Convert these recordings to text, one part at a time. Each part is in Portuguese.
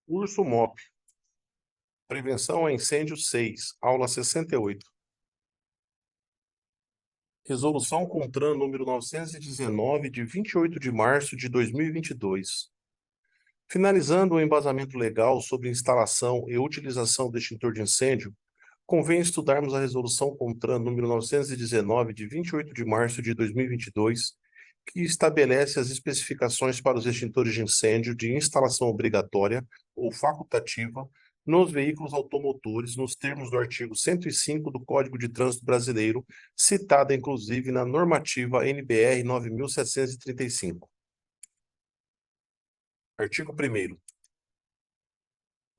Urso MOP. Prevenção a incêndio 6, aula 68. Resolução CONTRAN número 919, de 28 de março de 2022. Finalizando o embasamento legal sobre instalação e utilização do extintor de incêndio, convém estudarmos a Resolução CONTRAN número 919, de 28 de março de 2022, que estabelece as especificações para os extintores de incêndio de instalação obrigatória ou facultativa nos veículos automotores, nos termos do artigo 105 do Código de Trânsito Brasileiro, citada inclusive na normativa NBR 9.735. Artigo 1º.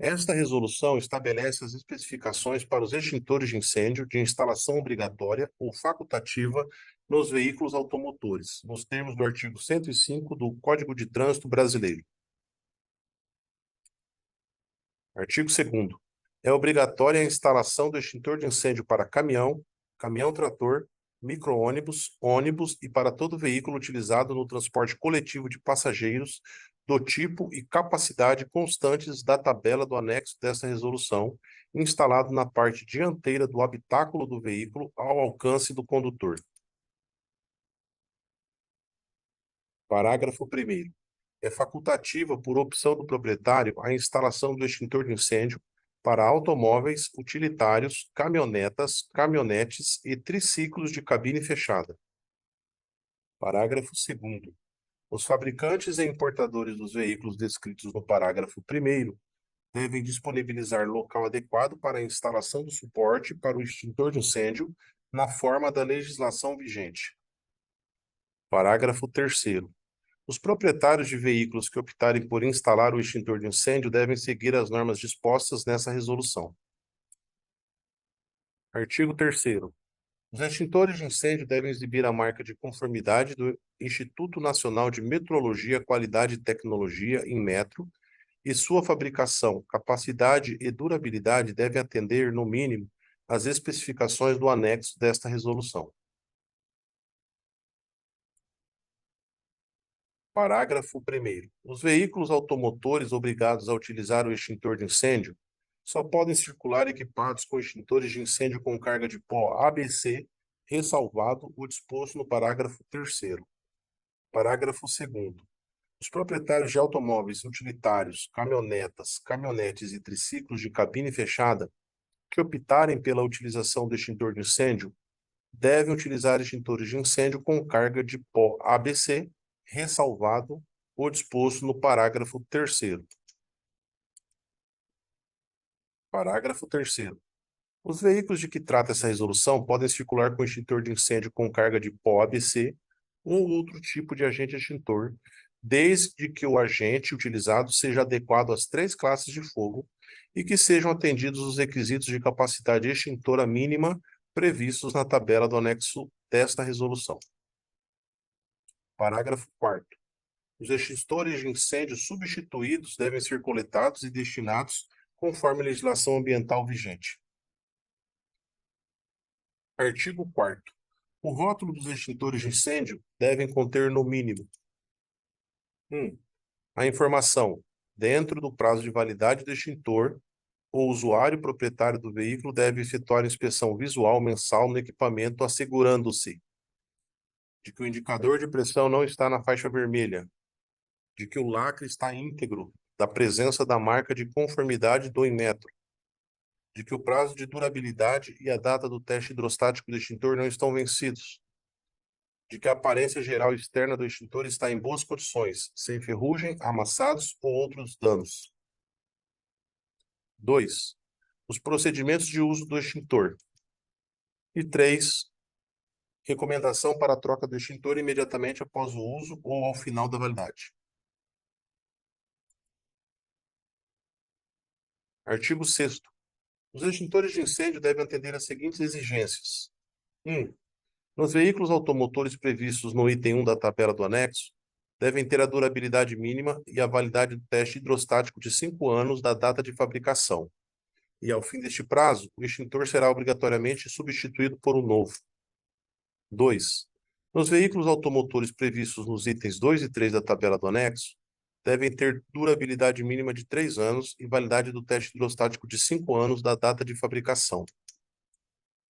Esta resolução estabelece as especificações para os extintores de incêndio de instalação obrigatória ou facultativa nos veículos automotores, nos termos do artigo 105 do Código de Trânsito Brasileiro. Artigo 2º. É obrigatória a instalação do extintor de incêndio para caminhão, caminhão-trator, micro-ônibus, ônibus e para todo veículo utilizado no transporte coletivo de passageiros do tipo e capacidade constantes da tabela do anexo desta resolução, instalado na parte dianteira do habitáculo do veículo ao alcance do condutor. Parágrafo 1º. É facultativa, por opção do proprietário, a instalação do extintor de incêndio para automóveis, utilitários, caminhonetas, caminhonetes e triciclos de cabine fechada. Parágrafo 2º. Os fabricantes e importadores dos veículos descritos no parágrafo 1º devem disponibilizar local adequado para a instalação do suporte para o extintor de incêndio na forma da legislação vigente. Parágrafo 3º. Os proprietários de veículos que optarem por instalar o extintor de incêndio devem seguir as normas dispostas nessa resolução. Artigo 3º. Os extintores de incêndio devem exibir a marca de conformidade do Instituto Nacional de Metrologia, Qualidade e Tecnologia, Inmetro, e sua fabricação, capacidade e durabilidade devem atender, no mínimo, às especificações do anexo desta resolução. Parágrafo 1º. Os veículos automotores obrigados a utilizar o extintor de incêndio só podem circular equipados com extintores de incêndio com carga de pó ABC, ressalvado o disposto no parágrafo 3º. Parágrafo 2º. Os proprietários de automóveis utilitários, caminhonetas, caminhonetes e triciclos de cabine fechada que optarem pela utilização do extintor de incêndio devem utilizar extintores de incêndio com carga de pó ABC, ressalvado o disposto no parágrafo 3º. Parágrafo 3º. Os veículos de que trata essa resolução podem circular com extintor de incêndio com carga de pó ABC ou outro tipo de agente extintor, desde que o agente utilizado seja adequado às 3 classes de fogo e que sejam atendidos os requisitos de capacidade extintora mínima previstos na tabela do anexo desta resolução. Parágrafo 4º. Os extintores de incêndio substituídos devem ser coletados e destinados conforme a legislação ambiental vigente. Artigo 4º. O rótulo dos extintores de incêndio devem conter, no mínimo: 1. A informação: dentro do prazo de validade do extintor, o usuário proprietário do veículo deve efetuar inspeção visual mensal no equipamento, assegurando-se de que o indicador de pressão não está na faixa vermelha, de que o lacre está íntegro, da presença da marca de conformidade do Inmetro, de que o prazo de durabilidade e a data do teste hidrostático do extintor não estão vencidos, de que a aparência geral externa do extintor está em boas condições, sem ferrugem, amassados ou outros danos. 2. Os procedimentos de uso do extintor. E 3. Recomendação para a troca do extintor imediatamente após o uso ou ao final da validade. Artigo 6º. Os extintores de incêndio devem atender às seguintes exigências. 1. Nos veículos automotores previstos no item 1 da tabela do anexo, devem ter a durabilidade mínima e a validade do teste hidrostático de 5 anos da data de fabricação. E, ao fim deste prazo, o extintor será obrigatoriamente substituído por um novo. 2. Nos veículos automotores previstos nos itens 2 e 3 da tabela do anexo, devem ter durabilidade mínima de 3 anos e validade do teste hidrostático de 5 anos da data de fabricação.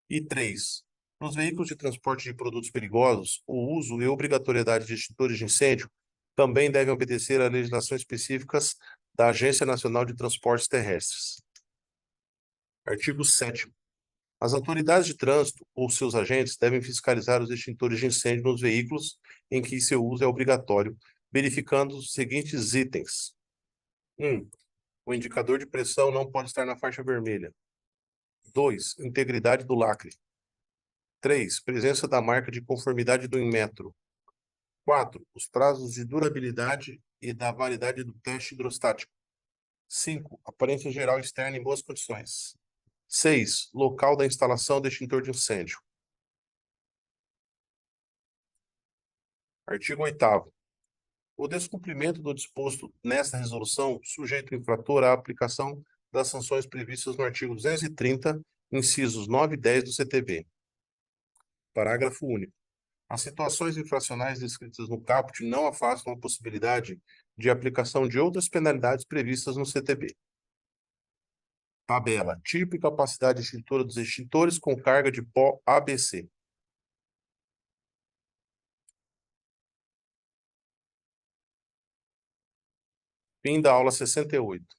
E 3. Nos veículos de transporte de produtos perigosos, o uso e obrigatoriedade de extintores de incêndio também devem obedecer a legislações específicas da Agência Nacional de Transportes Terrestres. Artigo 7º. As autoridades de trânsito ou seus agentes devem fiscalizar os extintores de incêndio nos veículos em que seu uso é obrigatório, verificando os seguintes itens. 1. O indicador de pressão não pode estar na faixa vermelha. 2. Integridade do lacre. 3. Presença da marca de conformidade do Inmetro. 4. Os prazos de durabilidade e da validade do teste hidrostático. 5. Aparência geral externa em boas condições. 6. Local da instalação do extintor de incêndio. Artigo 8º. O descumprimento do disposto nesta resolução sujeita o infrator à aplicação das sanções previstas no artigo 230, incisos 9 e 10 do CTB. Parágrafo único. As situações infracionais descritas no caput não afastam a possibilidade de aplicação de outras penalidades previstas no CTB. Tabela: tipo e capacidade extintora dos extintores com carga de pó ABC. Fim da aula 68.